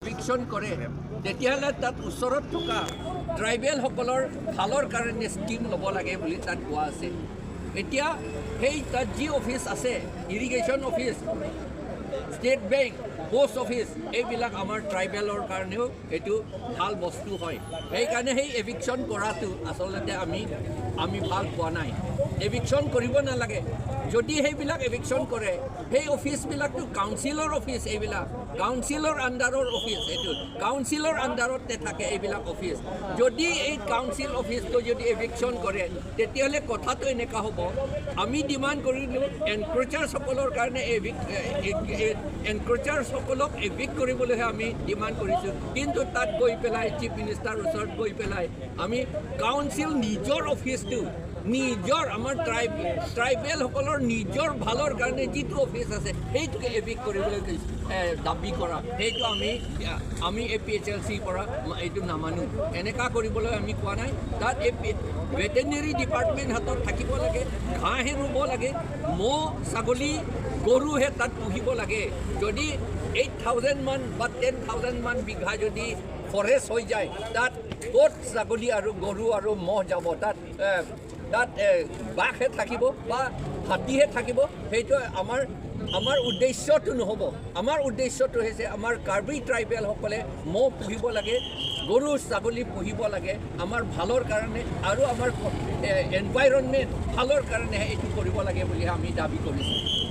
Eviction কৰে তেতিয়াহ'লে তাত ওচৰত থকা ট্ৰাইবেলসকলৰ ভালৰ কাৰণে স্কিম ল'ব লাগে বুলি তাত কোৱা আছে। এতিয়া সেই তাত যি অফিচ আছে irrigation office, state bank, post office, এইবিলাক আমাৰ ট্ৰাইবেলৰ কাৰণেও এইটো ভাল বস্তু হয়। সেইকাৰণে সেই এভিকশ্যন কৰাটো আচলতে আমি ভাল পোৱা নাই। এভিকশ্যন কৰিব নালাগে। যদি সেইবিলাক এভিকশ্যন কৰে, সেই অফিচবিলাকতো কাউন্সিলৰ অফিচ, এইবিলাক কাউন্সিলৰ আণ্ডাৰৰ অফিচ, এইটো কাউন্সিলৰ আণ্ডাৰতে থাকে এইবিলাক অফিচ। যদি এই কাউন্সিল অফিচটো যদি এভিকশ্যন কৰে তেতিয়াহ'লে কথাটো এনেকুৱা হ'ব, আমি ডিমাণ্ড কৰিলোঁ এনক্ৰ'চাৰসকলৰ কাৰণে এনক্ৰ'চাৰসকলক এভিক কৰিবলৈহে আমি ডিমাণ্ড কৰিছোঁ, কিন্তু তাত গৈ পেলাই চিফ মিনিষ্টাৰৰ ওচৰত গৈ পেলাই আমি কাউন্সিল নিজৰ অফিচটো নিজৰ আমাৰ ট্ৰাইবেলসকলৰ নিজৰ ভালৰ কাৰণে যিটো অফিচ আছে সেইটোকে এভিক কৰিবলৈ দাবী কৰা, সেইটো আমি APHLCৰ পৰা এইটো নামানো। এনেকুৱা কৰিবলৈ আমি কোৱা নাই। তাত ভেটেনেৰী ডিপাৰ্টমেণ্ট হাতত থাকিব লাগে, ঘাঁহে ৰুব লাগে, ম'হ ছাগলী গৰুহে তাত পুহিব লাগে। যদি 8,000 মান বা 10,000 মান বিঘা যদি ফৰেষ্ট হৈ যায়, তাত ক'ত ছাগলী আৰু গৰু আৰু ম'হ যাব? তাত বাঘহে থাকিব বা হাতীহে থাকিব। সেইটো আমাৰ উদ্দেশ্যটো নহ'ব। আমাৰ উদ্দেশ্যটো হৈছে আমাৰ কাৰ্বি ট্ৰাইবেলসকলে ম'হ পুহিব লাগে, গৰু ছাগলী পুহিব লাগে আমাৰ ভালৰ কাৰণে, আৰু আমাৰ এনভাইৰনমেণ্ট ভালৰ কাৰণেহে এইটো কৰিব লাগে বুলি আমি দাবী কৰিছোঁ।